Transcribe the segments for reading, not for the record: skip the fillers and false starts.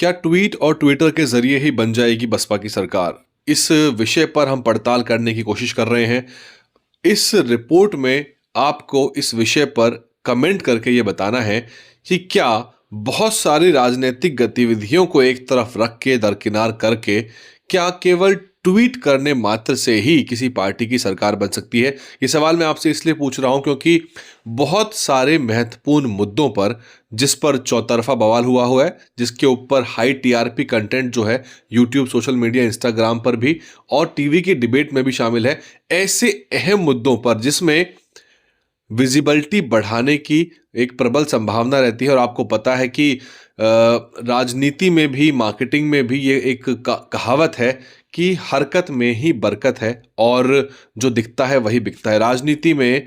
क्या ट्वीट और ट्विटर के जरिए ही बन जाएगी बसपा की सरकार? इस विषय पर हम पड़ताल करने की कोशिश कर रहे हैं। इस रिपोर्ट में आपको इस विषय पर कमेंट करके ये बताना है कि क्या बहुत सारी राजनीतिक गतिविधियों को एक तरफ रख के दरकिनार करके क्या केवल ट्वीट करने मात्र से ही किसी पार्टी की सरकार बन सकती है? ये सवाल मैं आपसे इसलिए पूछ रहा हूं क्योंकि बहुत सारे महत्वपूर्ण मुद्दों पर जिस पर चौतरफा बवाल हुआ है, जिसके ऊपर हाई टीआरपी कंटेंट जो है यूट्यूब, सोशल मीडिया, इंस्टाग्राम पर भी और टीवी की डिबेट में भी शामिल है, ऐसे अहम मुद्दों पर जिसमें विजिबिलिटी बढ़ाने की एक प्रबल संभावना रहती है। और आपको पता है कि राजनीति में भी, मार्केटिंग में भी ये एक कहावत है कि हरकत में ही बरकत है और जो दिखता है वही बिकता है। राजनीति में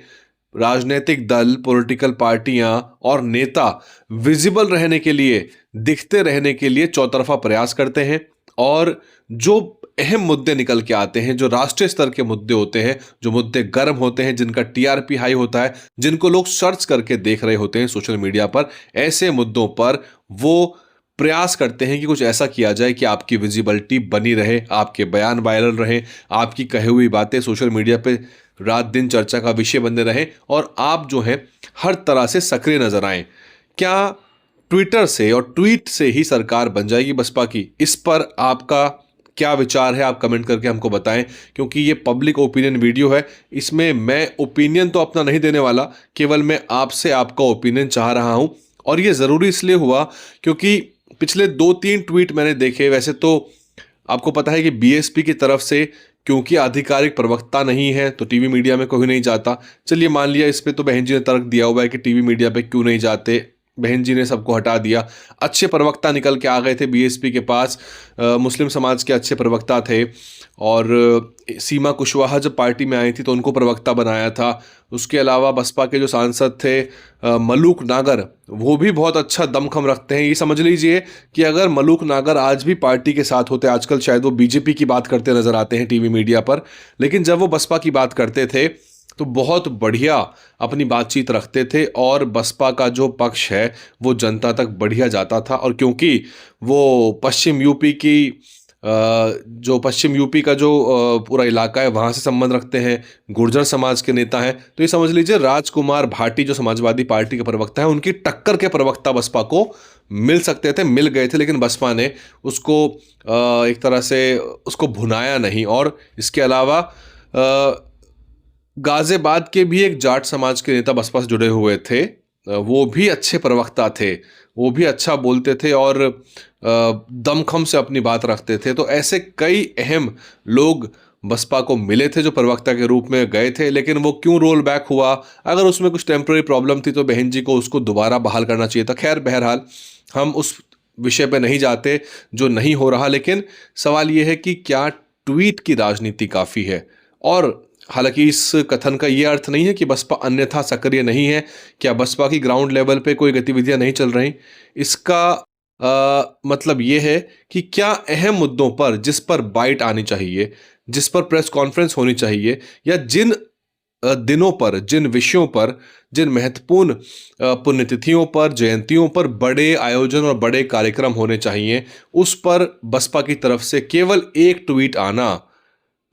राजनीतिक दल, पॉलिटिकल पार्टियां और नेता विजिबल रहने के लिए, दिखते रहने के लिए चौतरफा प्रयास करते हैं और जो अहम मुद्दे निकल के आते हैं, जो राष्ट्रीय स्तर के मुद्दे होते हैं, जो मुद्दे गर्म होते हैं, जिनका टीआरपी हाई होता है, जिनको लोग सर्च करके देख रहे होते हैं सोशल मीडिया पर, ऐसे मुद्दों पर वो प्रयास करते हैं कि कुछ ऐसा किया जाए कि आपकी विजिबिलिटी बनी रहे, आपके बयान वायरल रहें, आपकी कही हुई बातें सोशल मीडिया पे रात दिन चर्चा का विषय बने रहें और आप जो है हर तरह से सक्रिय नजर आएं। क्या ट्विटर से और ट्वीट से ही सरकार बन जाएगी बसपा की? इस पर आपका क्या विचार है? आप कमेंट करके हमको बताएं, क्योंकि ये पब्लिक ओपिनियन वीडियो है। इसमें मैं ओपिनियन तो अपना नहीं देने वाला, केवल मैं आपसे आपका ओपिनियन चाह रहा हूं। और ये ज़रूरी इसलिए हुआ क्योंकि पिछले 2-3 ट्वीट मैंने देखे। वैसे तो आपको पता है कि बीएसपी की तरफ से, क्योंकि आधिकारिक प्रवक्ता नहीं है तो टीवी मीडिया में कोई नहीं जाता। चलिए मान लिया, इस पे तो बहन जी ने तर्क दिया हुआ है कि टीवी मीडिया पे क्यों नहीं जाते, बहन जी ने सबको हटा दिया। अच्छे प्रवक्ता निकल के आ गए थे बीएसपी के पास, मुस्लिम समाज के अच्छे प्रवक्ता थे और सीमा कुशवाहा जब पार्टी में आई थी तो उनको प्रवक्ता बनाया था। उसके अलावा बसपा के जो सांसद थे मलूक नागर, वो भी बहुत अच्छा दमखम रखते हैं। ये समझ लीजिए कि अगर मलूक नागर आज भी पार्टी के साथ होते, आजकल शायद वो बीजेपी की बात करते नजर आते हैं टीवी मीडिया पर, लेकिन जब वो बसपा की बात करते थे तो बहुत बढ़िया अपनी बातचीत रखते थे और बसपा का जो पक्ष है वो जनता तक बढ़िया जाता था। और क्योंकि वो पश्चिम यूपी की जो पश्चिम यूपी का जो पूरा इलाका है वहाँ से संबंध रखते हैं, गुर्जर समाज के नेता हैं, तो ये समझ लीजिए राजकुमार भाटी जो समाजवादी पार्टी के प्रवक्ता है, उनकी टक्कर के प्रवक्ता बसपा को मिल सकते थे, मिल गए थे, लेकिन बसपा ने उसको एक तरह से उसको भुनाया नहीं। और इसके अलावा गाजियाबाद के भी एक जाट समाज के नेता बसपा से जुड़े हुए थे, वो भी अच्छे प्रवक्ता थे, वो भी अच्छा बोलते थे और दमखम से अपनी बात रखते थे। तो ऐसे कई अहम लोग बसपा को मिले थे जो प्रवक्ता के रूप में गए थे, लेकिन वो क्यों रोल बैक हुआ? अगर उसमें कुछ टेम्पररी प्रॉब्लम थी तो बहन जी को उसको दोबारा बहाल करना चाहिए था। खैर, बहरहाल हम उस विषय पे नहीं जाते जो नहीं हो रहा, लेकिन सवाल ये है कि क्या ट्वीट की राजनीति काफ़ी है? और हालांकि इस कथन का यह अर्थ नहीं है कि बसपा अन्यथा सक्रिय नहीं है। क्या बसपा की ग्राउंड लेवल पे कोई गतिविधियां नहीं चल रही? इसका मतलब यह है कि क्या अहम मुद्दों पर, जिस पर बाइट आनी चाहिए, जिस पर प्रेस कॉन्फ्रेंस होनी चाहिए, या जिन दिनों पर, जिन विषयों पर, जिन महत्वपूर्ण पुण्यतिथियों पर, जयंतियों पर बड़े आयोजन और बड़े कार्यक्रम होने चाहिए, उस पर बसपा की तरफ से केवल एक ट्वीट आना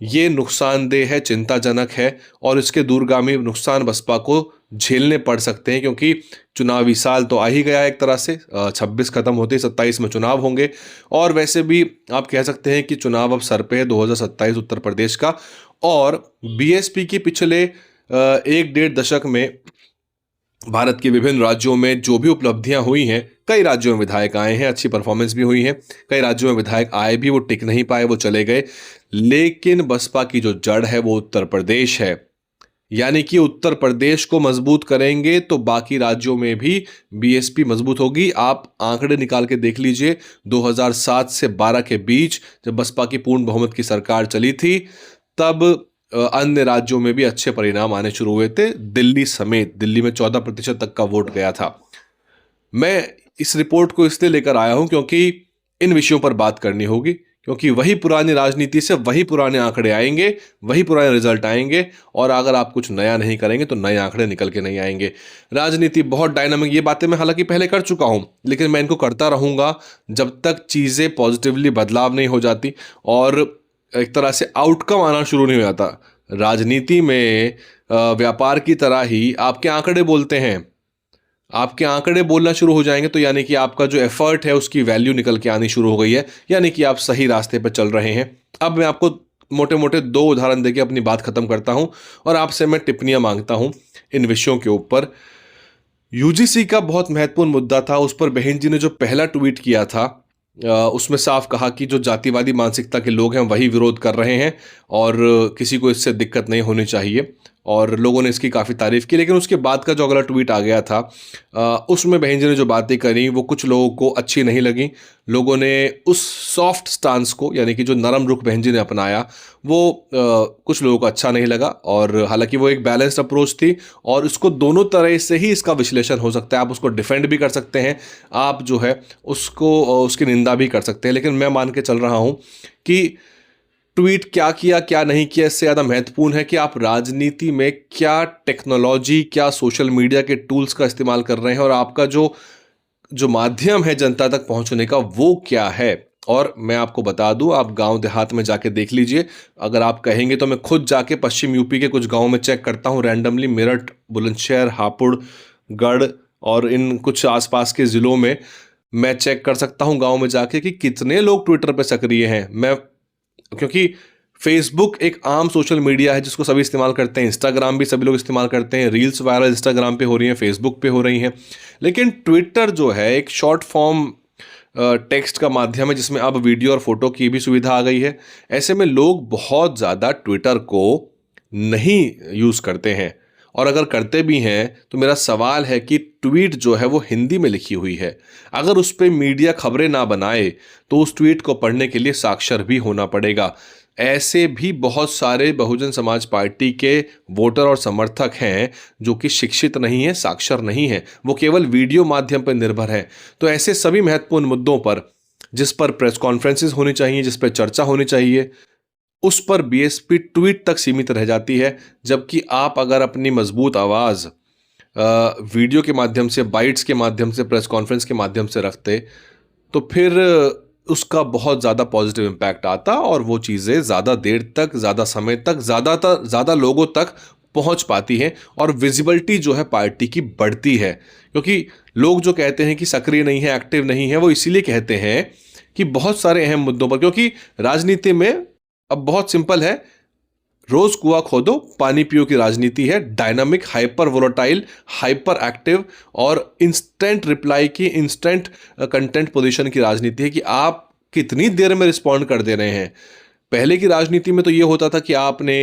ये नुकसानदेह है, चिंताजनक है और इसके दूरगामी नुकसान बसपा को झेलने पड़ सकते हैं। क्योंकि चुनावी साल तो आ ही गया है एक तरह से, 26 खत्म होते ही 27 में चुनाव होंगे और वैसे भी आप कह सकते हैं कि चुनाव अब सर पे है 2027 उत्तर प्रदेश का। और बीएसपी की पिछले 1-1.5 दशक में भारत के विभिन्न राज्यों में जो भी उपलब्धियां हुई हैं, कई राज्यों में विधायक आए हैं, अच्छी परफॉर्मेंस भी हुई है, कई राज्यों में विधायक आए भी, वो टिक नहीं पाए, वो चले गए। लेकिन बसपा की जो जड़ है वो उत्तर प्रदेश है, यानी कि उत्तर प्रदेश को मजबूत करेंगे तो बाकी राज्यों में भी बीएसपी मजबूत होगी। आप आंकड़े निकाल के देख लीजिए, 2007 से 12 के बीच जब बसपा की पूर्ण बहुमत की सरकार चली थी, तब अन्य राज्यों में भी अच्छे परिणाम आने शुरू हुए थे, दिल्ली समेत। दिल्ली में 14% तक का वोट गया था। मैं इस रिपोर्ट को इसलिए लेकर आया हूं क्योंकि इन विषयों पर बात करनी होगी क्योंकि वही पुरानी राजनीति से वही पुराने आंकड़े आएंगे, वही पुराने रिजल्ट आएंगे, और अगर आप कुछ नया नहीं करेंगे तो नए आंकड़े निकल के नहीं आएंगे। राजनीति बहुत डायनामिक, ये बातें मैं हालांकि पहले कर चुका हूं, लेकिन मैं इनको करता रहूंगा जब तक चीज़ें पॉजिटिवली बदलाव नहीं हो जाती और एक तरह से आउटकम आना शुरू नहीं हो जाता। राजनीति में व्यापार की तरह ही आपके आंकड़े बोलते हैं। आपके आंकड़े बोलना शुरू हो जाएंगे तो यानी कि आपका जो एफर्ट है उसकी वैल्यू निकल के आनी शुरू हो गई है, यानी कि आप सही रास्ते पर चल रहे हैं। अब मैं आपको मोटे मोटे 2 उदाहरण देके अपनी बात खत्म करता हूं और आपसे मैं टिप्पणियां मांगता हूं इन विषयों के ऊपर। यूजीसी का बहुत महत्वपूर्ण मुद्दा था, उस पर बहन जी ने जो पहला ट्वीट किया था उसमें साफ कहा कि जो जातिवादी मानसिकता के लोग हैं वही विरोध कर रहे हैं और किसी को इससे दिक्कत नहीं होनी चाहिए, और लोगों ने इसकी काफ़ी तारीफ की। लेकिन उसके बाद का जो अगला ट्वीट आ गया था उसमें बहन जी ने जो बातें करी वो कुछ लोगों को अच्छी नहीं लगी। लोगों ने उस सॉफ्ट स्टांस को, यानी कि जो नरम रुख बहन जी ने अपनाया, वो कुछ लोगों को अच्छा नहीं लगा। और हालांकि वो एक बैलेंस्ड अप्रोच थी और उसको दोनों तरह से ही इसका विश्लेषण हो सकता है। आप उसको डिफेंड भी कर सकते हैं, आप जो है उसको उसकी निंदा भी कर सकते हैं, लेकिन मैं मान के चल रहा हूँ कि ट्वीट क्या किया क्या नहीं किया इससे ज़्यादा महत्वपूर्ण है कि आप राजनीति में क्या टेक्नोलॉजी, क्या सोशल मीडिया के टूल्स का इस्तेमाल कर रहे हैं और आपका जो जो माध्यम है जनता तक पहुंचने का वो क्या है। और मैं आपको बता दूं, आप गांव देहात में जाके देख लीजिए। अगर आप कहेंगे तो मैं खुद जाके पश्चिम यूपी के कुछ गांव में चेक करता हूं रैंडमली, मेरठ, बुलंदशहर, हापुड़, गढ़ और इन कुछ आसपास के ज़िलों में मैं चेक कर सकता हूं गांव में जाके कि कितने लोग ट्विटर पे सक्रिय हैं। मैं, क्योंकि फेसबुक एक आम सोशल मीडिया है जिसको सभी इस्तेमाल करते हैं, इंस्टाग्राम भी सभी लोग इस्तेमाल करते हैं, रील्स वायरल इंस्टाग्राम पे हो रही हैं, फेसबुक पे हो रही हैं, लेकिन ट्विटर जो है एक शॉर्ट फॉर्म टेक्स्ट का माध्यम है जिसमें अब वीडियो और फोटो की भी सुविधा आ गई है। ऐसे में लोग बहुत ज़्यादा ट्विटर को नहीं यूज़ करते हैं, और अगर करते भी हैं तो मेरा सवाल है कि ट्वीट जो है वो हिंदी में लिखी हुई है। अगर उस पर मीडिया खबरें ना बनाए तो उस ट्वीट को पढ़ने के लिए साक्षर भी होना पड़ेगा। ऐसे भी बहुत सारे बहुजन समाज पार्टी के वोटर और समर्थक हैं जो कि शिक्षित नहीं है, साक्षर नहीं है, वो केवल वीडियो माध्यम पर निर्भर है। तो ऐसे सभी महत्वपूर्ण मुद्दों पर जिस पर प्रेस कॉन्फ्रेंसेस होनी चाहिए, जिस पर चर्चा होनी चाहिए, उस पर बीएसपी ट्वीट तक सीमित रह जाती है। जबकि आप अगर अपनी मजबूत आवाज़ वीडियो के माध्यम से, बाइट्स के माध्यम से, प्रेस कॉन्फ्रेंस के माध्यम से रखते तो फिर उसका बहुत ज़्यादा पॉजिटिव इम्पैक्ट आता और वो चीज़ें ज़्यादा देर तक, ज़्यादा समय तक, ज़्यादा लोगों तक पहुंच पाती हैं और विजिबिलिटी जो है पार्टी की बढ़ती है। क्योंकि लोग जो कहते हैं कि सक्रिय नहीं है, एक्टिव नहीं है, वो इसीलिए कहते हैं कि बहुत सारे अहम मुद्दों पर, क्योंकि राजनीति में अब बहुत सिंपल है, रोज कुआं खोदो पानी पियो की राजनीति है। Dynamic, hyper volatile, hyper active और इंस्टेंट रिप्लाई की, इंस्टेंट कंटेंट पोजीशन की राजनीति है कि आप कितनी देर में रिस्पॉन्ड कर दे रहे हैं। पहले की राजनीति में तो ये होता था कि आपने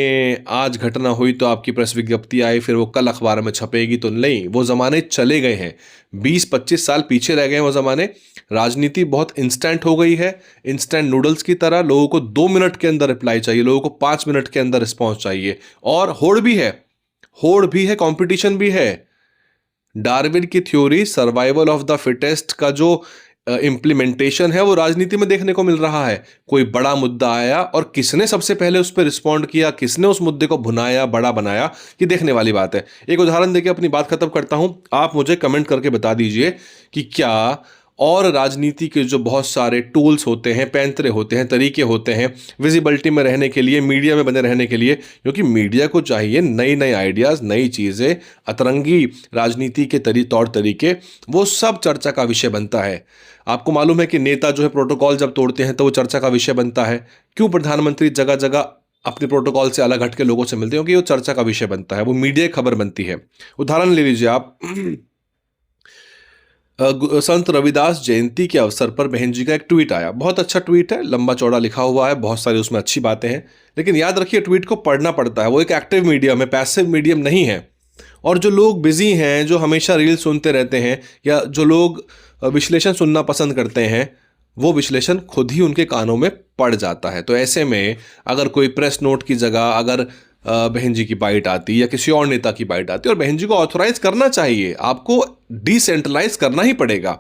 आज घटना हुई तो आपकी प्रेस विज्ञप्ति आई, फिर वो कल अखबार में छपेगी, तो नहीं, वो ज़माने चले गए हैं। 20-25 साल पीछे रह गए हैं वो ज़माने। राजनीति बहुत इंस्टेंट हो गई है, इंस्टेंट नूडल्स की तरह। लोगों को 2 मिनट के अंदर रिप्लाई चाहिए, लोगों को 5 मिनट के अंदर रिस्पॉन्स चाहिए, और होड़ भी है, कंपटीशन भी है। डार्विन की theory, survival of the fittest का जो इम्प्लीमेंटेशन है वो राजनीति में देखने को मिल रहा है। कोई बड़ा मुद्दा आया और किसने सबसे पहले उस पर रिस्पॉन्ड किया, किसने उस मुद्दे को भुनाया, बड़ा बनाया, ये देखने वाली बात है। एक उदाहरण देके अपनी बात खत्म करता हूं। आप मुझे कमेंट करके बता दीजिए कि क्या और राजनीति के जो बहुत सारे टूल्स होते हैं, पैंतरे होते हैं, तरीके होते हैं विजिबिलिटी में रहने के लिए, मीडिया में बने रहने के लिए, क्योंकि मीडिया को चाहिए नई नई आइडियाज़, नई चीज़ें, अतरंगी राजनीति के तौर तरीके, वो सब चर्चा का विषय बनता है। आपको मालूम है कि नेता जो है प्रोटोकॉल जब तोड़ते हैं तो वो चर्चा का विषय बनता है। क्यों प्रधानमंत्री जगह जगह अपने प्रोटोकॉल से अलग हट के लोगों से मिलते हैं? क्योंकि वो चर्चा का विषय बनता है, वो मीडिया खबर बनती है। उदाहरण ले लीजिए आप, संत रविदास जयंती के अवसर पर बहन जी का एक ट्वीट आया। बहुत अच्छा ट्वीट है, लंबा चौड़ा लिखा हुआ है, बहुत सारी उसमें अच्छी बातें हैं, लेकिन याद रखिए ट्वीट को पढ़ना पड़ता है। वो एक एक्टिव मीडियम है, पैसिव मीडियम नहीं है। और जो लोग बिजी हैं, जो हमेशा रील सुनते रहते हैं, या जो लोग विश्लेषण सुनना पसंद करते हैं, वो विश्लेषण खुद ही उनके कानों में पड़ जाता है। तो ऐसे में अगर कोई प्रेस नोट की जगह अगर बहन जी की बाइट आती या किसी और नेता की बाइट आती, और बहन जी को ऑथोराइज करना चाहिए, आपको डिसेंट्रलाइज करना ही पड़ेगा।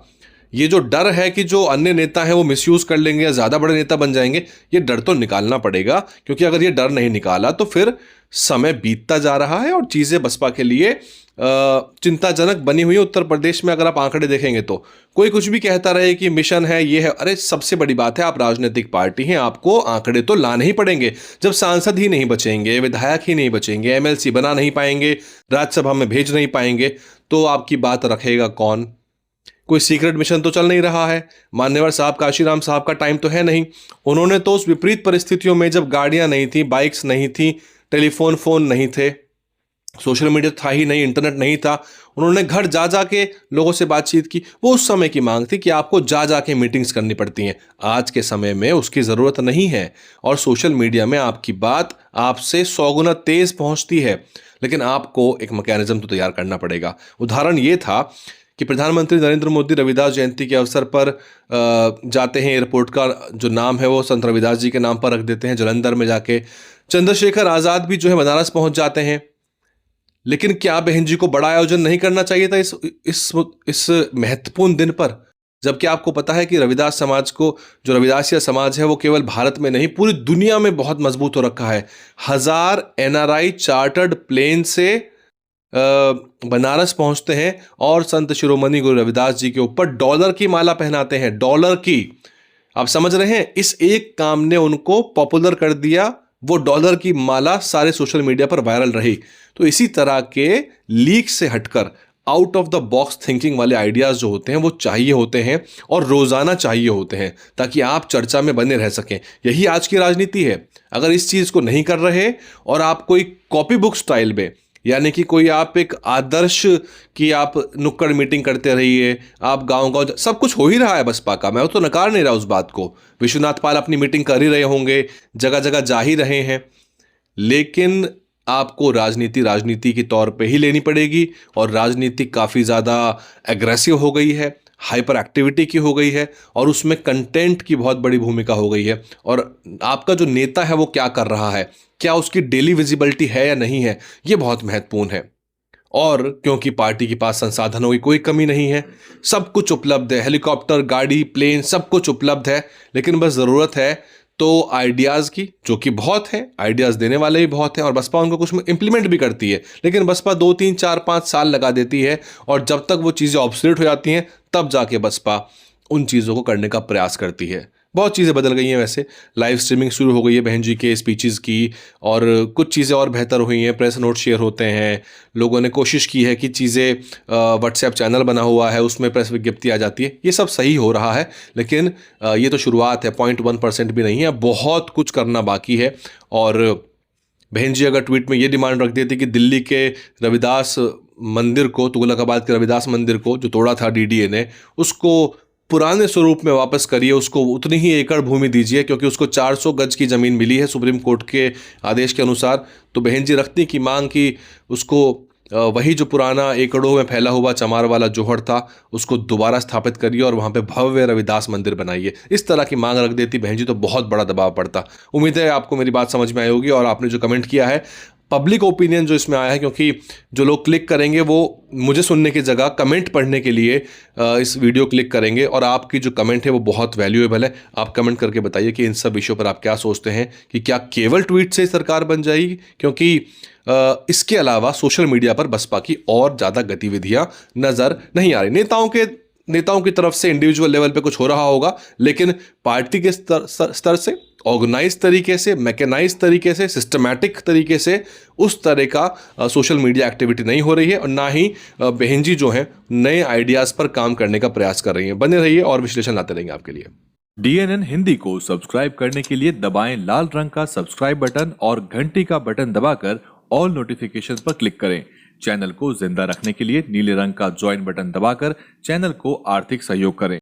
ये जो डर है कि जो अन्य नेता हैं वो मिसयूज कर लेंगे या ज्यादा बड़े नेता बन जाएंगे, ये डर तो निकालना पड़ेगा, क्योंकि अगर ये डर नहीं निकाला तो फिर समय बीतता जा रहा है और चीजें बसपा के लिए चिंताजनक बनी हुई है। उत्तर प्रदेश में अगर आप आंकड़े देखेंगे तो कोई कुछ भी कहता रहे कि मिशन है, ये है, अरे सबसे बड़ी बात है आप राजनीतिक पार्टी हैं, आपको आंकड़े तो लाने ही पड़ेंगे। जब सांसद ही नहीं बचेंगे, विधायक ही नहीं बचेंगे, एमएलसी बना नहीं पाएंगे, राज्यसभा में भेज नहीं पाएंगे, तो आपकी बात रखेगा कौन? कोई सीक्रेट मिशन तो चल नहीं रहा है। मान्यवर साहब, काशीराम साहब का टाइम तो है नहीं। उन्होंने तो उस विपरीत परिस्थितियों में, जब गाड़ियां नहीं थी, बाइक्स नहीं थी, टेलीफोन फोन नहीं थे, सोशल मीडिया था ही नहीं, इंटरनेट नहीं था, उन्होंने घर जा जा के लोगों से बातचीत की। वो उस समय की मांग थी कि आपको जा जा के मीटिंग्स करनी पड़ती हैं। आज के समय में उसकी ज़रूरत नहीं है और सोशल मीडिया में आपकी बात आपसे 100 गुना तेज पहुंचती है, लेकिन आपको एक मैकेनिज्म तो तैयार करना पड़ेगा। उदाहरण ये था कि प्रधानमंत्री नरेंद्र मोदी रविदास जयंती के अवसर पर जाते हैं, एयरपोर्ट का जो नाम है वो संत रविदास जी के नाम पर रख देते हैं। जालंधर में जाके चंद्रशेखर आज़ाद भी जो है बनारस पहुंच जाते हैं। लेकिन क्या बहन जी को बड़ा आयोजन नहीं करना चाहिए था इस महत्वपूर्ण दिन पर? जबकि आपको पता है कि रविदास समाज को, जो रविदासिया समाज है, वो केवल भारत में नहीं पूरी दुनिया में बहुत मजबूत हो रखा है। 1000 एनआरआई चार्टर्ड प्लेन से बनारस पहुंचते हैं और संत शिरोमणि गुरु रविदास जी के ऊपर डॉलर की माला पहनाते हैं। डॉलर की, आप समझ रहे हैं? इस एक काम ने उनको पॉपुलर कर दिया। वो डॉलर की माला सारे सोशल मीडिया पर वायरल रही। तो इसी तरह के लीक से हटकर out of the box thinking वाले आइडियाज जो होते हैं वो चाहिए होते हैं और रोजाना चाहिए होते हैं, ताकि आप चर्चा में बने रह सकें। यही आज की राजनीति है। अगर इस चीज को नहीं कर रहे और आप कोई कॉपी बुक स्टाइल में, यानी कि कोई आप एक आदर्श की आप नुक्कड़ मीटिंग करते रहिए, आप गांव गांव, सब कुछ हो ही रहा है बसपा का, मैं तो नकार नहीं रहा उस बात को। विश्वनाथ पाल अपनी मीटिंग कर ही रहे होंगे, जगह जगह जा ही रहे हैं, लेकिन आपको राजनीति राजनीति के तौर पे ही लेनी पड़ेगी। और राजनीति काफ़ी ज़्यादा एग्रेसिव हो गई है, हाइपर एक्टिविटी की हो गई है और उसमें कंटेंट की बहुत बड़ी भूमिका हो गई है। और आपका जो नेता है वो क्या कर रहा है, क्या उसकी डेली विजिबिलिटी है या नहीं है, ये बहुत महत्वपूर्ण है। और क्योंकि पार्टी के पास संसाधनों की कोई कमी नहीं है, सब कुछ उपलब्ध है, हेलीकॉप्टर, गाड़ी, प्लेन, सब कुछ उपलब्ध है, लेकिन बस ज़रूरत है तो आइडियाज़ की, जो कि बहुत हैं, आइडियाज़ देने वाले भी बहुत हैं और बसपा उनको कुछ इंप्लीमेंट भी करती है। लेकिन बसपा 2, 3, 4, 5 साल लगा देती है और जब तक वो चीज़ें ऑब्सोलेट हो जाती हैं तब जाके बसपा उन चीज़ों को करने का प्रयास करती है। बहुत चीज़ें बदल गई हैं वैसे, लाइव स्ट्रीमिंग शुरू हो गई है बहन जी के स्पीचेस की, और कुछ चीज़ें और बेहतर हुई हैं, प्रेस नोट शेयर होते हैं, लोगों ने कोशिश की है कि चीज़ें, व्हाट्सएप चैनल बना हुआ है उसमें प्रेस विज्ञप्ति आ जाती है, ये सब सही हो रहा है। लेकिन ये तो शुरुआत है, 0.1% भी नहीं है, बहुत कुछ करना बाकी है। और बहन जी अगर ट्वीट में ये डिमांड रख देती कि दिल्ली के रविदास मंदिर को, तुगलकाबाद के रविदास मंदिर को जो तोड़ा था डीडीए ने, उसको पुराने स्वरूप में वापस करिए, उसको उतनी ही एकड़ भूमि दीजिए, क्योंकि उसको 400 गज की ज़मीन मिली है सुप्रीम कोर्ट के आदेश के अनुसार। तो बहन जी रखती की मांग कि उसको वही जो पुराना एकड़ों में फैला हुआ चमार वाला जोहड़ था उसको दोबारा स्थापित करिए और वहाँ पे भव्य रविदास मंदिर बनाइए। इस तरह की मांग रख देती बहन जी तो बहुत बड़ा दबाव पड़ता। उम्मीद है आपको मेरी बात समझ में आई होगी। और आपने जो कमेंट किया है, पब्लिक ओपिनियन जो इसमें आया है, क्योंकि जो लोग क्लिक करेंगे वो मुझे सुनने की जगह कमेंट पढ़ने के लिए इस वीडियो क्लिक करेंगे, और आपकी जो कमेंट है वो बहुत वैल्यूएबल है। आप कमेंट करके बताइए कि इन सब विषयों पर आप क्या सोचते हैं, कि क्या केवल ट्वीट से सरकार बन जाएगी, क्योंकि इसके अलावा सोशल मीडिया पर बसपा की और ज़्यादा गतिविधियां नज़र नहीं आ रही। नेताओं की तरफ से इंडिविजुअल लेवल पे कुछ हो रहा होगा, लेकिन पार्टी के स्तर से ऑर्गेनाइज तरीके से, मैकेनाइज तरीके से, सिस्टमैटिक तरीके से उस तरह का सोशल मीडिया एक्टिविटी नहीं हो रही है। और ना ही बहन जी जो हैं नए आइडियाज़ पर काम करने का प्रयास कर रही हैं। बने रहिए और विश्लेषण लाते रहेंगे आपके लिए। DNN हिंदी को सब्सक्राइब करने के लिए दबाएं लाल रंग का सब्सक्राइब बटन और घंटी का बटन दबाकर ऑल नोटिफिकेशन पर क्लिक करें। चैनल को जिंदा रखने के लिए नीले रंग का ज्वाइन बटन दबाकर चैनल को आर्थिक सहयोग करें।